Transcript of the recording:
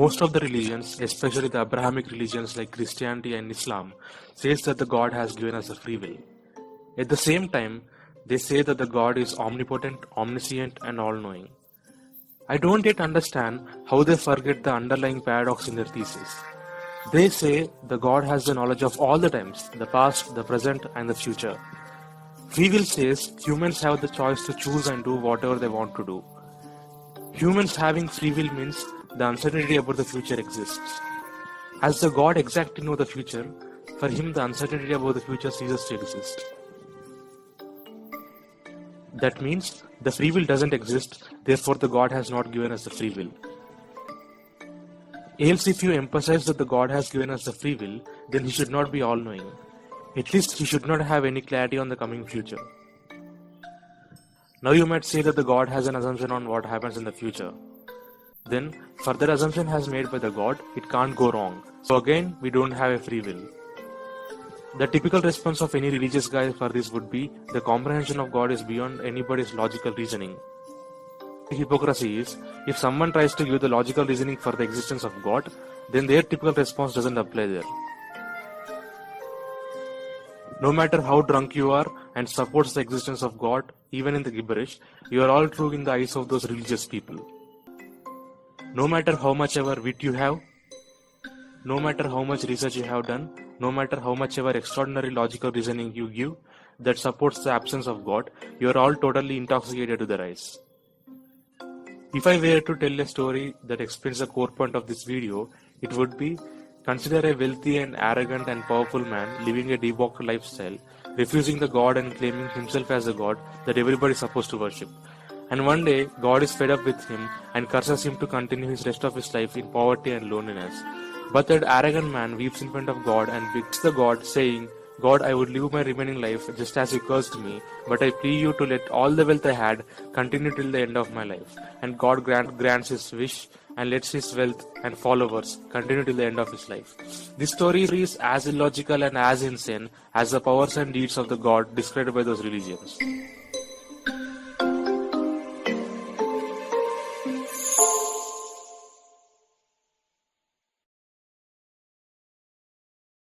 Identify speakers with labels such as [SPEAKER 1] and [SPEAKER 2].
[SPEAKER 1] Most of the religions, especially the Abrahamic religions like Christianity and Islam, says that the God has given us a free will. At the same time, they say that the God is omnipotent, omniscient, and all-knowing. I don't yet understand how they forget the underlying paradox in their thesis. They say the God has the knowledge of all the times, the past, the present, and the future. Freewill says humans have the choice to choose and do whatever they want to do. Humans having free will means the uncertainty about the future exists. As the God exactly knows the future, for him the uncertainty about the future ceases to exist. That means the free will doesn't exist, therefore the God has not given us the free will. Else if you emphasize that the God has given us the free will, then he should not be all-knowing. At least he should not have any clarity on the coming future. Now you might say that the God has an assumption on what happens in the future. Then, further assumption has made by the God, it can't go wrong. So again, we don't have a free will. The typical response of any religious guy for this would be, the comprehension of God is beyond anybody's logical reasoning. The hypocrisy is, if someone tries to give the logical reasoning for the existence of God, then their typical response doesn't apply there. No matter how drunk you are and supports the existence of God, even in the gibberish, you are all true in the eyes of those religious people. No matter how much ever wit you have, no matter how much research you have done, no matter how much ever extraordinary logical reasoning you give that supports the absence of God, you are all totally intoxicated to their eyes. If I were to tell a story that explains the core point of this video, it would be, consider a wealthy and arrogant and powerful man living a debauched lifestyle, refusing the God and claiming himself as the God that everybody is supposed to worship. And one day, God is fed up with him and curses him to continue his rest of his life in poverty and loneliness. But that arrogant man weeps in front of God and begs the God, saying, God, I would live my remaining life just as you cursed me, but I plead you to let all the wealth I had continue till the end of my life. And God grants his wish and lets his wealth and followers continue till the end of his life. This story is as illogical and as insane as the powers and deeds of the God described by those religions.